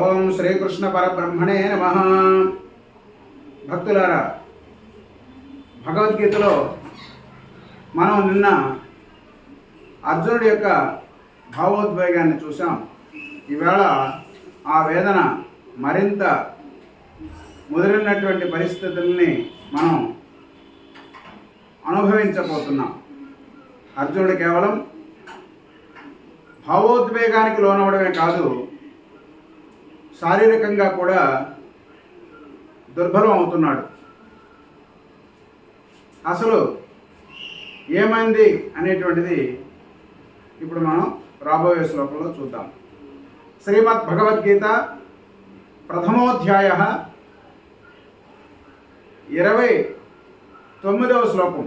ఓం శ్రీకృష్ణ పరబ్రహ్మణే నమః. భక్తులారా, భగవద్గీతలో మనం నిన్న అర్జునుడి యొక్క భావోద్వేగాన్ని చూసాం. ఈవేళ ఆ వేదన మరింత ముదిరినటువంటి పరిస్థితుల్ని మనం అనుభవించబోతున్నాం. అర్జునుడు కేవలం భావోద్వేగానికి లోనవడమే కాదు, శారీరకంగా కూడా దుర్బలం అవుతున్నాడు. అసలు ఏమైంది అనేటువంటిది ఇప్పుడు మనం రాబోయే శ్లోకంలో చూద్దాం. శ్రీమద్ భగవద్గీత ప్రథమోధ్యాయ 29వ శ్లోకం.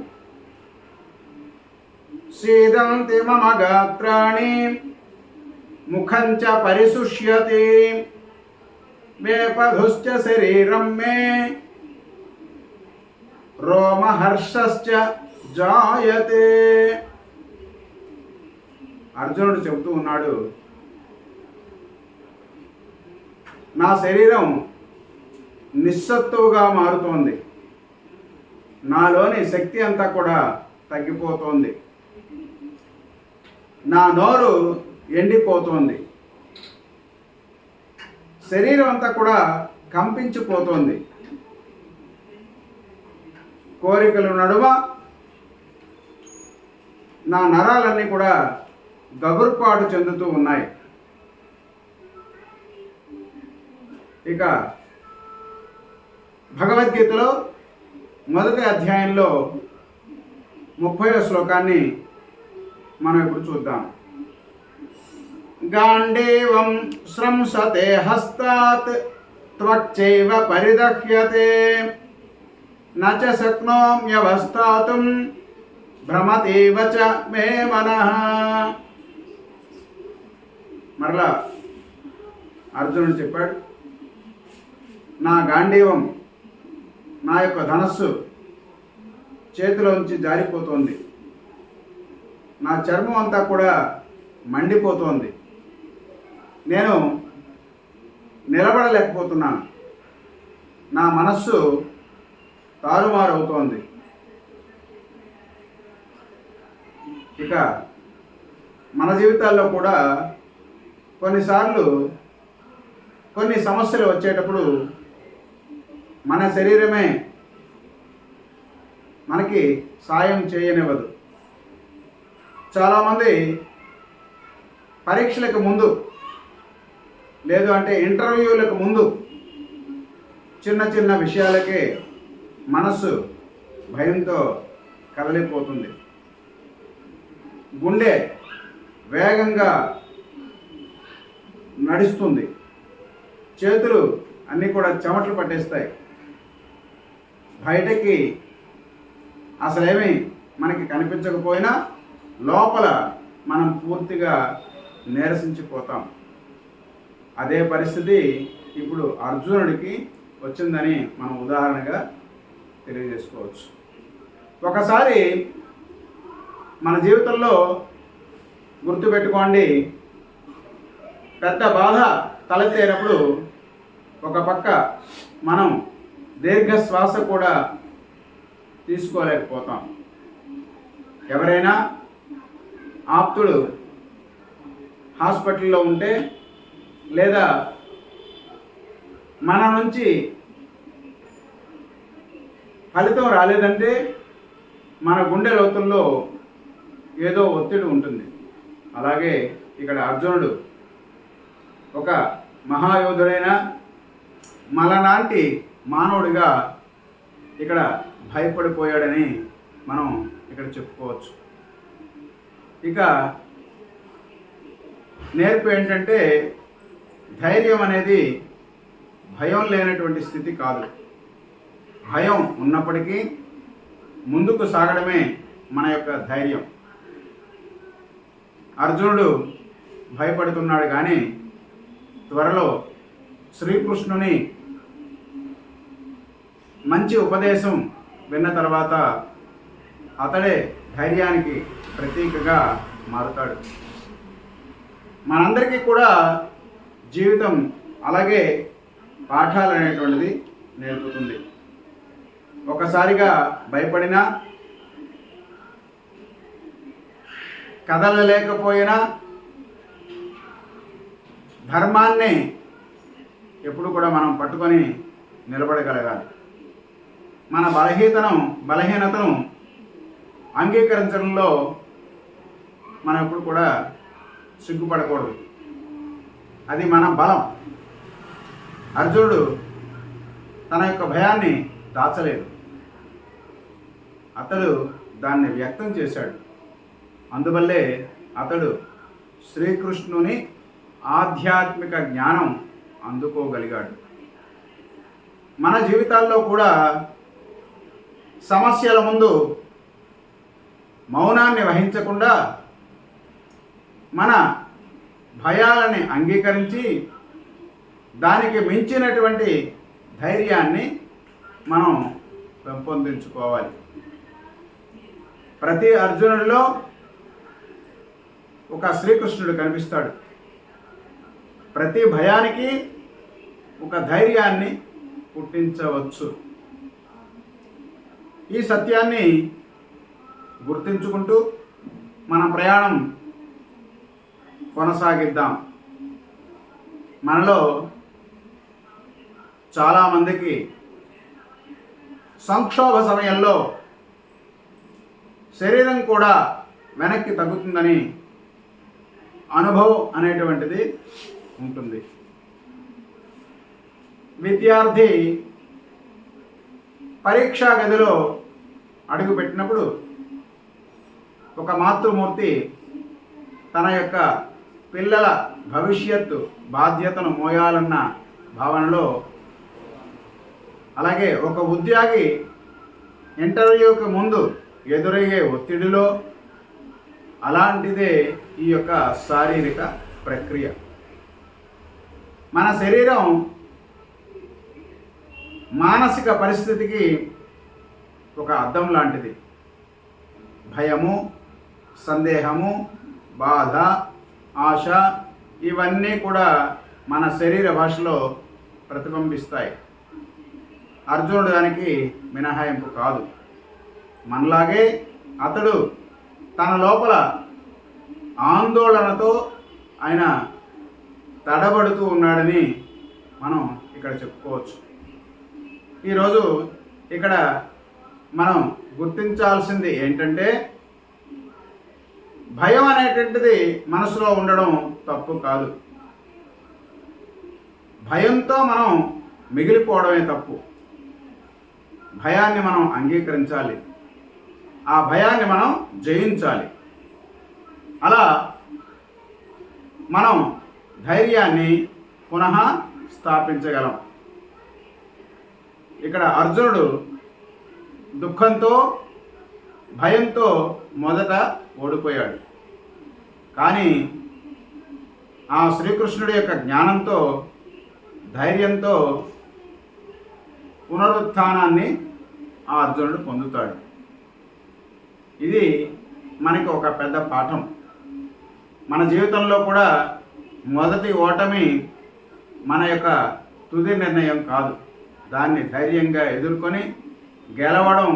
సీదంతి మమ గాత్రాణి ముఖం చ పరిశుష్యతి వేపధుశ్చ శరీరం మే రోమహర్షశ్చ జాయతే. అర్జునుడు చెబుతూ ఉన్నాడు, నా శరీరం నిస్సత్తువుగా మారుతోంది, నాలోని శక్తి అంతా కూడా తగ్గిపోతోంది, నా నోరు ఎండిపోతోంది, శరీరం అంతా కూడా కంపించిపోతోంది, కోరికల నడుమ నా నరాలన్నీ కూడా గగుర్పాటు చెందుతూ ఉన్నాయి. ఇక భగవద్గీతలో మొదటి అధ్యాయంలో 30వ శ్లోకాన్ని మనం ఇప్పుడు చూద్దాం. గాండీవం శ్రంసతే హస్తాత్ త్వచ్చైవ పరిదహ్యతే నచ శక్నోమ్యవస్థాతుం భ్రమతీవ చ మే మనః. మరలా అర్జునుడు చెప్పాడు, నా గాండీవం, నా యొక్క ధనస్సు చేతిలోంచి జారిపోతోంది, నా చర్మం అంతా కూడా మండిపోతోంది, నేను నిలబడలేకపోతున్నాను, నా మనస్సు తారుమారవుతోంది. ఇక మన జీవితాల్లో కూడా కొన్నిసార్లు కొన్ని సమస్యలు వచ్చేటప్పుడు మన శరీరమే మనకి సాయం చేయనివ్వదు. చాలామంది పరీక్షలకు ముందు, లేదు అంటే ఇంటర్వ్యూలకు ముందు చిన్న చిన్న విషయాలకే మనస్సు భయంతో కదలిపోతుంది, గుండె వేగంగా నడుస్తుంది, చేతులు అన్నీ కూడా చెమటలు పట్టేస్తాయి, బయటకి అసలేమీ మనకి కనిపించకపోయినా లోపల మనం పూర్తిగా నీరసించిపోతాం. అదే పరిస్థితి ఇప్పుడు అర్జునుడికి వచ్చిందని మనం ఉదాహరణగా తెలియజేసుకోవచ్చు. ఒకసారి మన జీవితంలో గుర్తుపెట్టుకోండి, పెద్ద బాధ తలెత్తేటప్పుడు ఒక పక్క మనం దీర్ఘ శ్వాస కూడా తీసుకోలేకపోతాం. ఎవరైనా ఆప్తుడు హాస్పిటల్లో ఉంటే, లేదా మన నుంచి ఫలితం రాలేదంటే మన గుండె లోతుల్లో ఏదో ఒత్తిడి ఉంటుంది. అలాగే ఇక్కడ అర్జునుడు ఒక మహాయోధుడైన మనలాంటి మానవుడిగా ఇక్కడ భయపడిపోయాడని మనం ఇక్కడ చెప్పుకోవచ్చు. ఇక నేర్పు ఏంటంటే, ధైర్యం అనేది భయం లేనటువంటి స్థితి కాదు. భయం ఉన్నప్పటికీ ముందుకు సాగడమే మన యొక్క ధైర్యం. అర్జునుడు భయపడుతున్నాడు, కానీ త్వరలో శ్రీకృష్ణుని మంచి ఉపదేశం విన్న తర్వాత అతడే ధైర్యానికి ప్రతీకగా మారుతాడు. మనందరికీ కూడా జీవితం అలాగే పాఠాలు అనేటువంటిది నేర్పుతుంది. ఒకసారిగా భయపడినా, కదలలేకపోయినా ధర్మాన్ని ఎప్పుడు కూడా మనం పట్టుకొని నిలబడగలగాలి. మన బలహీనతను అంగీకరించడంలో మనం ఎప్పుడు కూడా సిగ్గుపడకూడదు. అది మన బలం. అర్జునుడు తన యొక్క భయాన్ని దాచలేదు, అతడు దాన్ని వ్యక్తం చేశాడు. అందువల్లే అతడు శ్రీకృష్ణుని ఆధ్యాత్మిక జ్ఞానం అందుకోగలిగాడు. మన జీవితాల్లో కూడా సమస్యల ముందు మౌనాన్ని వహించకుండా మన భయాలని అంగీకరించి దానికి మించినటువంటి ధైర్యాన్ని మనం పెంపొందించుకోవాలి. ప్రతి అర్జునుడిలో ఒక శ్రీకృష్ణుడు కనిపిస్తాడు. ప్రతి భయానికి ఒక ధైర్యాన్ని పుట్టించవచ్చు. ఈ సత్యాన్ని గుర్తించుకుంటూ మన ప్రయాణం కొనసాగిద్దాం. మనలో చాలామందికి సంక్షోభ సమయంలో శరీరం కూడా వెనక్కి తగ్గుతుందని అనుభవం అనేటువంటిది ఉంటుంది. విద్యార్థి పరీక్షా గదిలో అడుగుపెట్టినప్పుడు ఒక మాతృమూర్తి తన యొక్క పిల్లల భవిష్యత్తు బాధ్యతను మోయాలన్న భావనలో, అలాగే ఒక ఉద్యోగి ఇంటర్వ్యూకి ముందు ఎదురయ్యే ఒత్తిడిలో, అలాంటిదే ఈ యొక్క శారీరక ప్రక్రియ. మన శరీరం మానసిక పరిస్థితికి ఒక అద్దం లాంటిది. భయము, సందేహము, బాధ, ఆశ ఇవన్నీ కూడా మన శరీర భాషలో ప్రతిబింబిస్తాయి. అర్జునుడు దానికి మినహాయింపు కాదు. మనలాగే అతడు తన లోపల ఆందోళనతో ఆయన తడబడుతూ ఉన్నాడని మనం ఇక్కడ చెప్పుకోవచ్చు. ఈరోజు ఇక్కడ మనం గుర్తించాల్సింది ఏంటంటే, భయం అనేటువంటిది మనసులో ఉండడం తప్పు కాదు. భయంతో మనం మిగిలిపోవడమే తప్పు. భయాన్ని మనం అంగీకరించాలి, ఆ భయాన్ని మనం జయించాలి. అలా మనం ధైర్యాన్ని పునః స్థాపించగలం. ఇక్కడ అర్జునుడు దుఃఖంతో, భయంతో మొదట ఓడిపోయాడు. కానీ ఆ శ్రీకృష్ణుడి యొక్క జ్ఞానంతో, ధైర్యంతో పునరుత్థానాన్ని ఆ అర్జునుడు పొందుతాడు. ఇది మనకి ఒక పెద్ద పాఠం. మన జీవితంలో కూడా మొదటి ఓటమి మన యొక్క తుది నిర్ణయం కాదు. దాన్ని ధైర్యంగా ఎదుర్కొని గెలవడం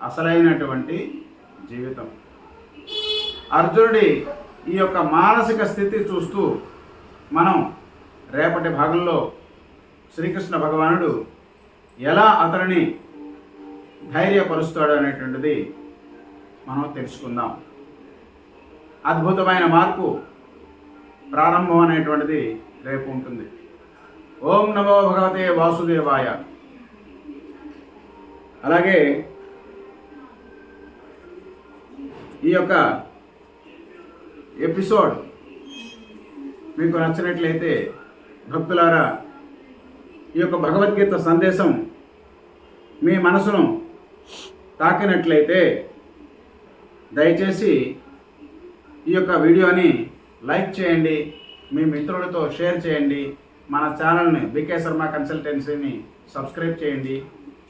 అసలైనటువంటి జీవితం. అర్జునుడి ఈ యొక్క మానసిక స్థితి చూస్తూ మనం రేపటి భాగంలో శ్రీకృష్ణ భగవానుడు ఎలా అతనిని ధైర్యపరుస్తాడు అనేటువంటిది మనం తెలుసుకుందాం. అద్భుతమైన మార్పు ప్రారంభం అనేటువంటిది రేపు ఉంటుంది. ఓం నమో భగవతే వాసుదేవాయ. అలాగే ఈ యొక్క ఎపిసోడ్ మీకు నచ్చినట్లయితే భక్తులారా, ఈ యొక్క భగవద్గీత సందేశం మీ మనసును తాకినట్లయితే దయచేసి ఈ యొక్క వీడియోని లైక్ చేయండి, మీ మిత్రులతో షేర్ చేయండి, మన ఛానల్ని బీకే శర్మ కన్సల్టెన్సీని సబ్స్క్రైబ్ చేయండి.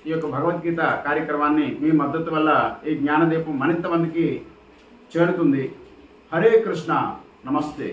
ఈ యొక్క భగవద్గీత కార్యక్రమాన్ని మీ మద్దతు వల్ల ఈ జ్ఞానదీపం మరింత మందికి చేరుతుంది. హరే కృష్ణ. నమస్తే.